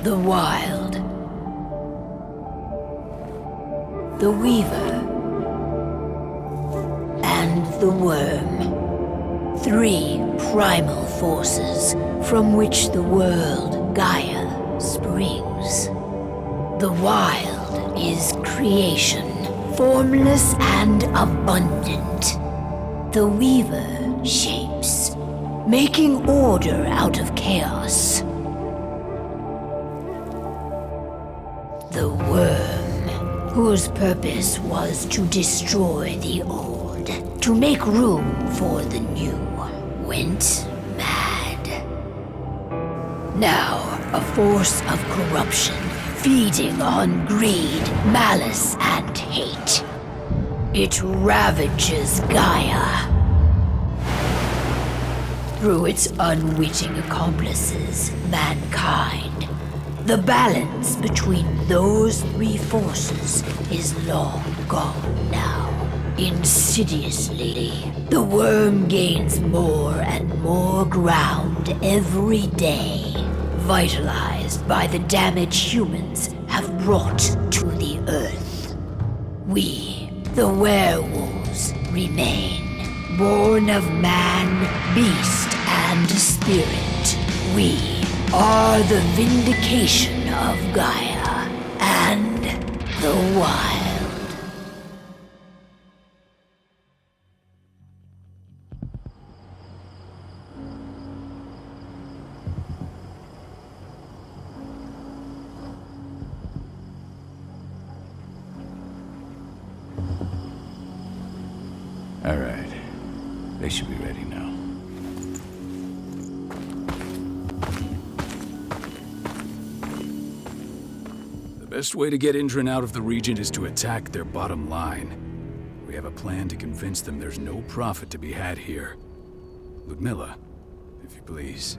The Wild. The Weaver. And the Worm. 3 primal forces from which the world Gaia springs. The Wild is creation, formless and abundant. The Weaver shapes, making order out of chaos. The Worm, whose purpose was to destroy the old, to make room for the new, went mad. Now, a force of corruption, feeding on greed, malice, and hate. It ravages Gaia. Through its unwitting accomplices, mankind, the balance between those 3 forces is long gone now. Insidiously, the Worm gains more and more ground every day, vitalized by the damage humans have brought to the Earth. We, the werewolves, remain, born of man, beast, and spirit. We are the vindication of Gaia and the Wild. They should be ready now. The best way to get Indran out of the region is to attack their bottom line. We have a plan to convince them there's no profit to be had here. Ludmilla, if you please.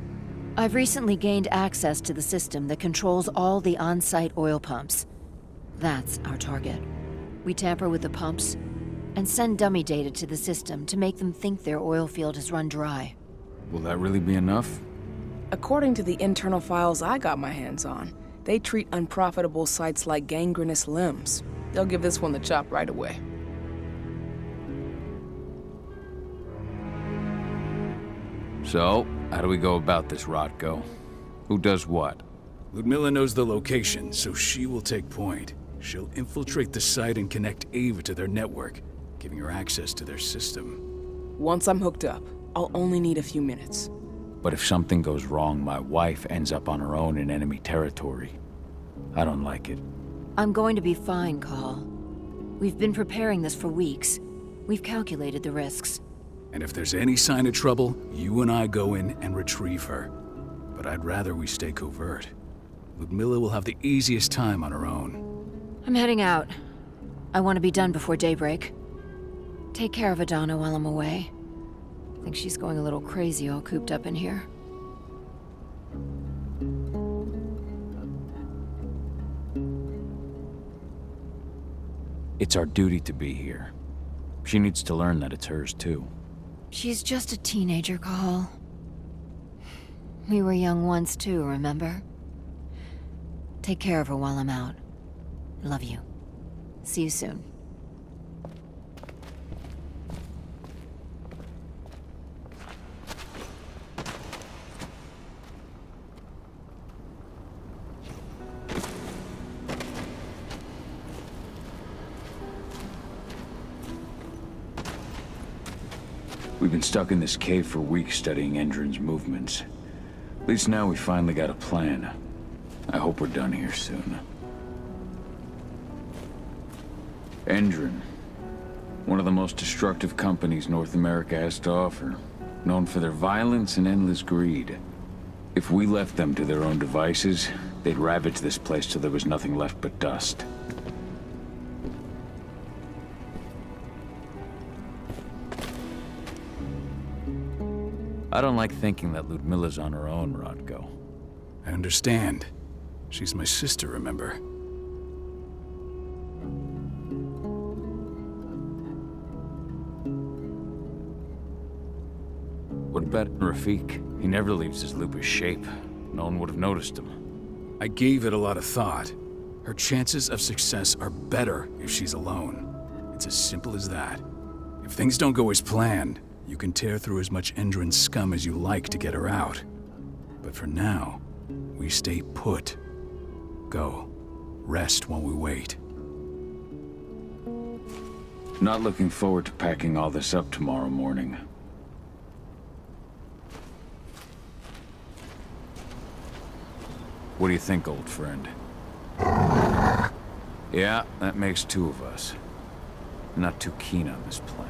I've recently gained access to the system that controls all the on-site oil pumps. That's our target. We tamper with the pumps and send dummy data to the system to make them think their oil field has run dry. Will that really be enough? According to the internal files I got my hands on, they treat unprofitable sites like gangrenous limbs. They'll give this one the chop right away. So, how do we go about this, Rotko? Who does what? Ludmilla knows the location, so she will take point. She'll infiltrate the site and connect Ava to their network, giving her access to their system. Once I'm hooked up, I'll only need a few minutes. But if something goes wrong, my wife ends up on her own in enemy territory. I don't like it. I'm going to be fine, Call. We've been preparing this for weeks. We've calculated the risks. And if there's any sign of trouble, you and I go in and retrieve her. But I'd rather we stay covert. Ludmilla will have the easiest time on her own. I'm heading out. I want to be done before daybreak. Take care of Adana while I'm away. I think she's going a little crazy all cooped up in here. It's our duty to be here. She needs to learn that it's hers, too. She's just a teenager, Call. We were young once, too, remember? Take care of her while I'm out. Love you. See you soon. We've been stuck in this cave for weeks studying Endrin's movements. At least now we finally got a plan. I hope we're done here soon. Endrin. One of the most destructive companies North America has to offer. Known for their violence and endless greed. If we left them to their own devices, they'd ravage this place till there was nothing left but dust. I don't like thinking that Ludmilla's on her own, Rotko. I understand. She's my sister, remember? What about Rafik? He never leaves his lupus shape. No one would have noticed him. I gave it a lot of thought. Her chances of success are better if she's alone. It's as simple as that. If things don't go as planned, you can tear through as much Endrin scum as you like to get her out. But for now, we stay put. Go. Rest while we wait. Not looking forward to packing all this up tomorrow morning. What do you think, old friend? Yeah, that makes two of us. I'm not too keen on this plan.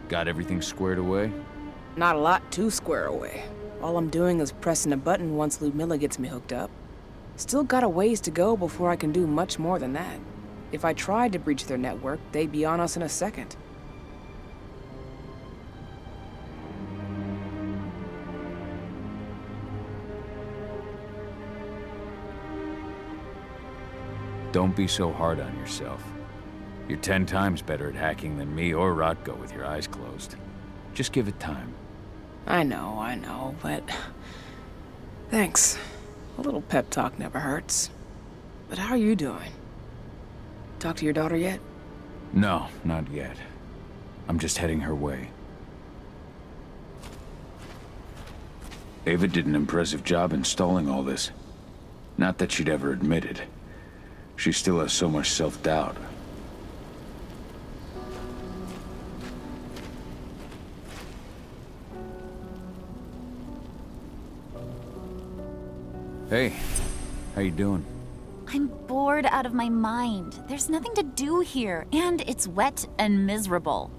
Got everything squared away? Not a lot to square away. All I'm doing is pressing a button once Ludmilla gets me hooked up. Still got a ways to go before I can do much more than that. If I tried to breach their network, they'd be on us in a second. Don't be so hard on yourself. You're 10 times better at hacking than me or Rotko with your eyes closed. Just give it time. I know, but... Thanks. A little pep talk never hurts. But how are you doing? Talk to your daughter yet? No, not yet. I'm just heading her way. Ava did an impressive job installing all this. Not that she'd ever admit it. She still has so much self-doubt. Hey, how you doing? I'm bored out of my mind. There's nothing to do here, and it's wet and miserable.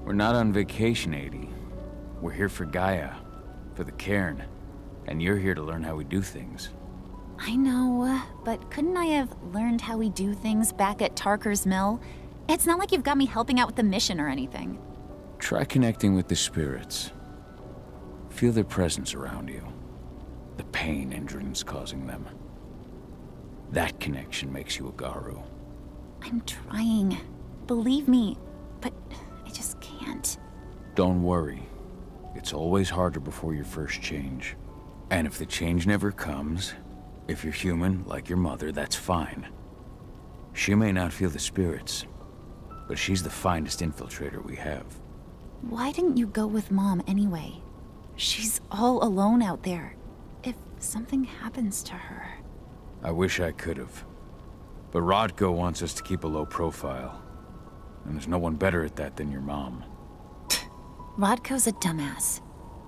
We're not on vacation, Adie. We're here for Gaia, for the cairn, and you're here to learn how we do things. I know, but couldn't I have learned how we do things back at Tarker's Mill? It's not like you've got me helping out with the mission or anything. Try connecting with the spirits. Feel their presence around you. The pain Endrin's causing them. That connection makes you a Garu. I'm trying. Believe me, but I just can't. Don't worry. It's always harder before your first change. And if the change never comes, if you're human, like your mother, that's fine. She may not feel the spirits, but she's the finest infiltrator we have. Why didn't you go with Mom anyway? She's all alone out there. If something happens to her... I wish I could have. But Rodko wants us to keep a low profile. And there's no one better at that than your mom. Rodko's a dumbass.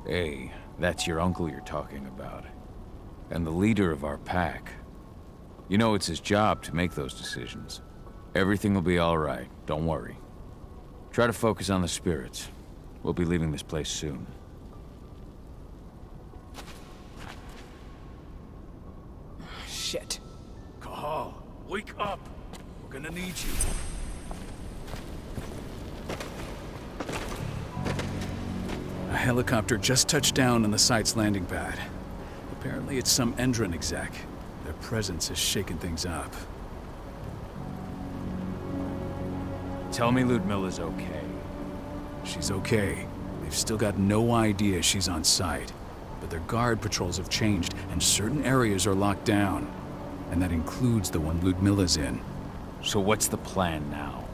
Hey, that's your uncle you're talking about. And the leader of our pack. You know it's his job to make those decisions. Everything will be all right, don't worry. Try to focus on the spirits. We'll be leaving this place soon. Shit. Cahal, wake up! We're gonna need you. A helicopter just touched down on the site's landing pad. Apparently it's some Endrin exec. Their presence has shaken things up. Tell me Ludmilla's okay. She's okay. They've still got no idea she's on site. But their guard patrols have changed, and certain areas are locked down. And that includes the one Ludmilla's in. So what's the plan now?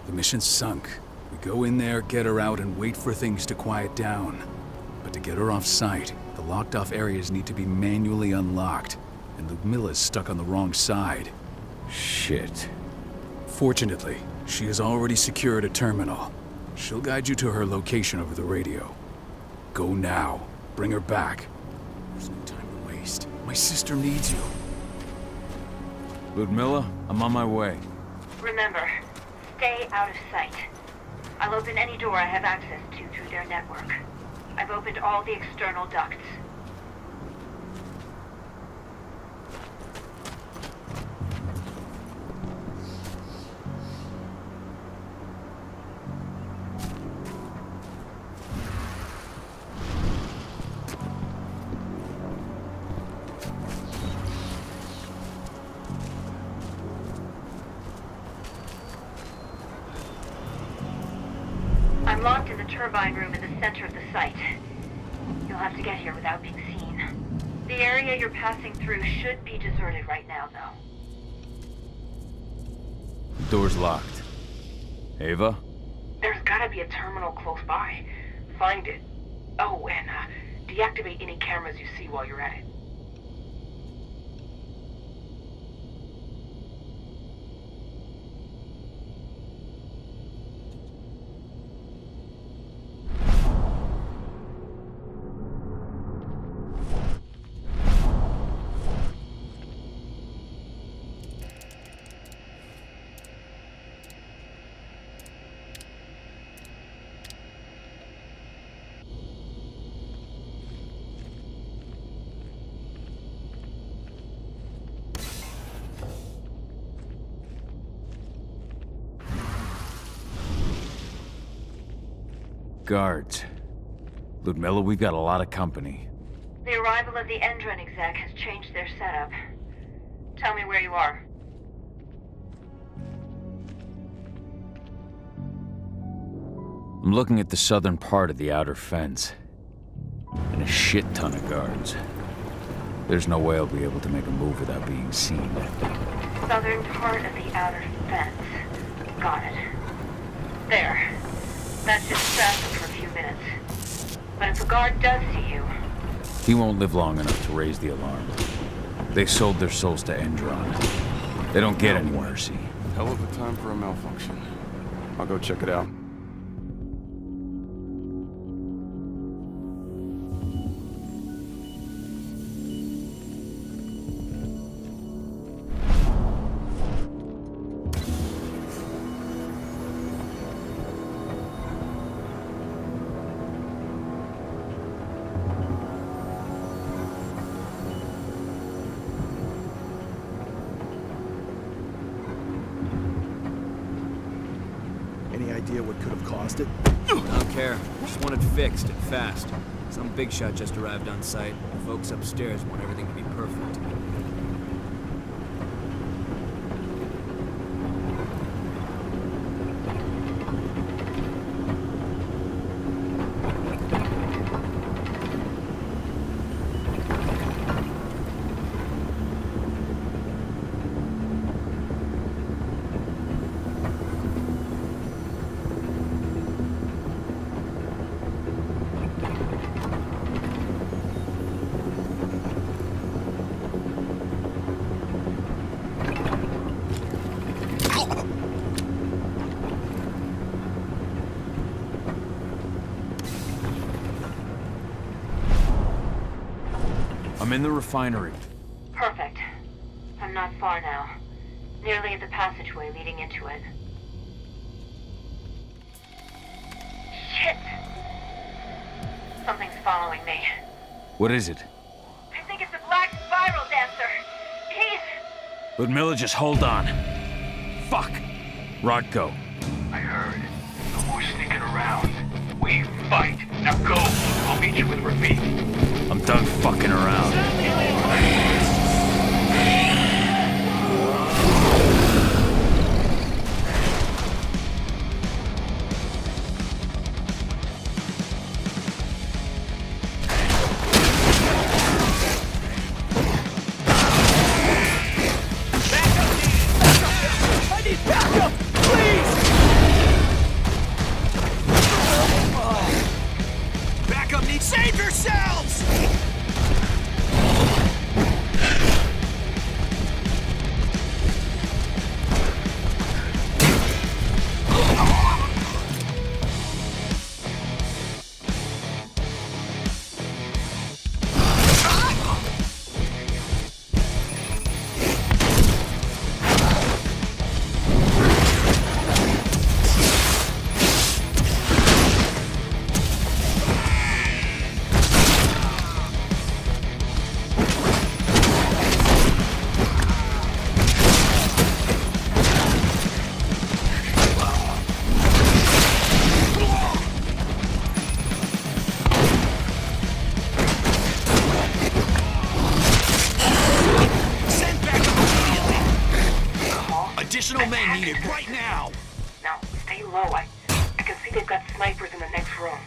The mission's sunk. We go in there, get her out, and wait for things to quiet down. But to get her off site, the locked-off areas need to be manually unlocked. And Ludmilla's stuck on the wrong side. Shit. Fortunately, she has already secured a terminal. She'll guide you to her location over the radio. Go now. Bring her back. There's no time to waste. My sister needs you. Ludmilla, I'm on my way. Remember, stay out of sight. I'll open any door I have access to through their network. I've opened all the external ducts. I'm locked in the turbine room in the center of the site. You'll have to get here without being seen. The area you're passing through should be deserted right now, though. The door's locked. Ava? There's gotta be a terminal close by. Find it. Oh, and deactivate any cameras you see while you're at it. Guards. Ludmilla, we've got a lot of company. The arrival of the Endrin exec has changed their setup. Tell me where you are. I'm looking at the southern part of the outer fence. And a shit ton of guards. There's no way I'll be able to make a move without being seen. Southern part of the outer fence. Got it. There. That should distract them for a few minutes. But if a guard does see you... He won't live long enough to raise the alarm. They sold their souls to Endron. They don't get any mercy. Hell of a time for a malfunction. I'll go check it out. idea what could have caused it? I don't care. Just want it fixed and fast. Some big shot just arrived on site. The folks upstairs want everything to be perfect. I'm in the refinery. Perfect. I'm not far now. Nearly at the passageway leading into it. Shit! Something's following me. What is it? I think it's a black spiral dancer. He's... Ludmilla, just hold on. Fuck! Rodko. I heard. No more sneaking around. We fight. Now go. I'll meet you with Rafik. I'm done fucking around. Save yourselves! Additional men needed right now! Now, stay low. I can see they've got snipers in the next room.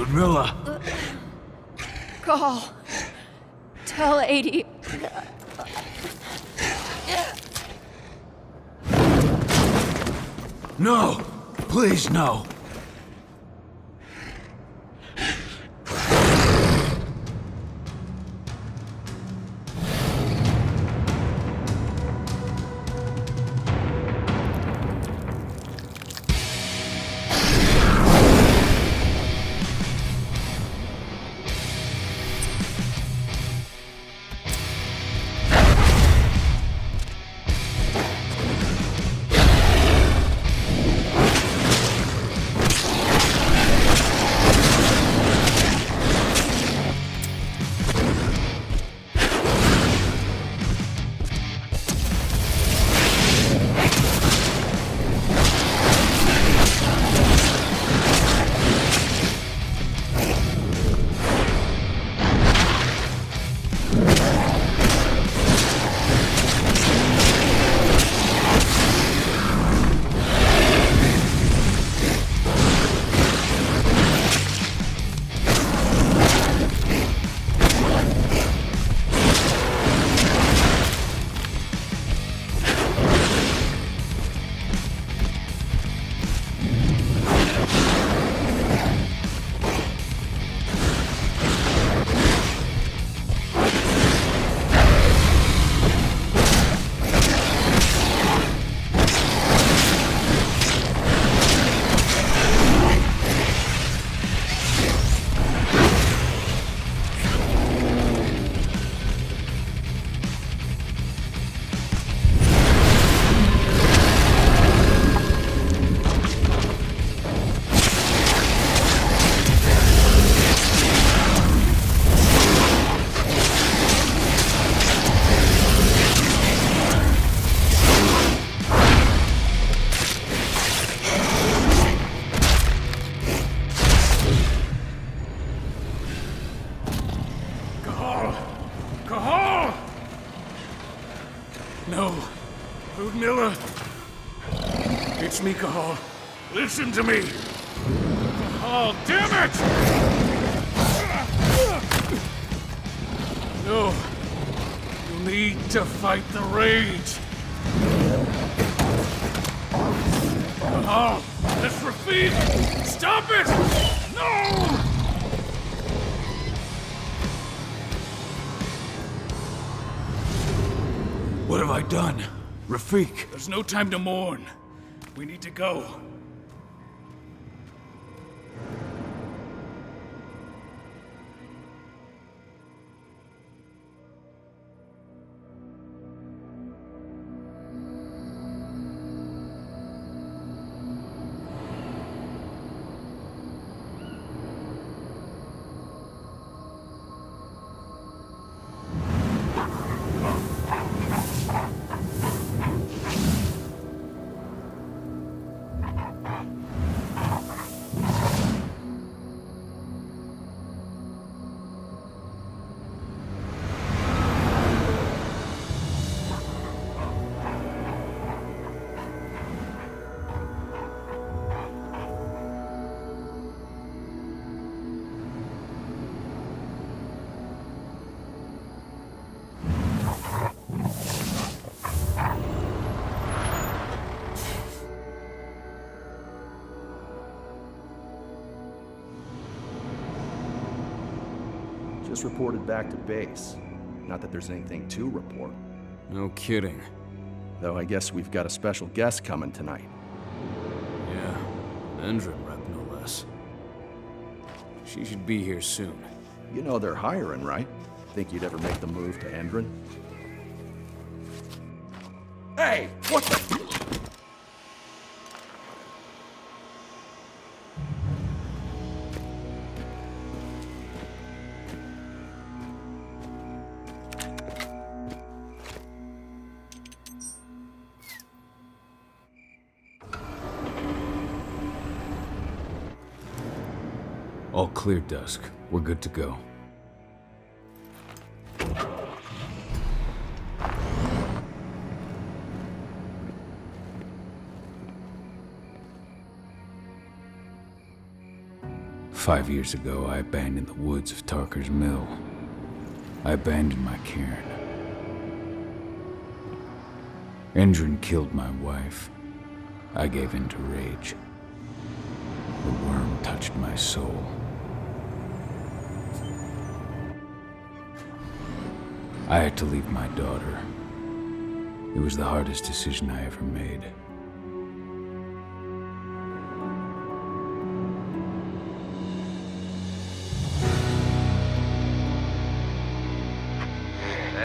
Ludmilla! Call. Tell 80. No! Please, no! No. Ludmilla. It's me, Cahal. Listen to me. Cahal, damn it! No. You need to fight the rage. Cahal, that's Rafik! Stop it! No! What have I done? Rafik! There's no time to mourn. We need to go. Just reported back to base. Not that there's anything to report. No kidding. Though I guess we've got a special guest coming tonight. Yeah, Endron rep no less. She should be here soon. You know they're hiring, right? Think you'd ever make the move to Endron? Hey! What the... All clear, Dusk. We're good to go. 5 years ago, I abandoned the woods of Tarker's Mill. I abandoned my cairn. Endrin killed my wife. I gave in to rage. The worm touched my soul. I had to leave my daughter. It was the hardest decision I ever made.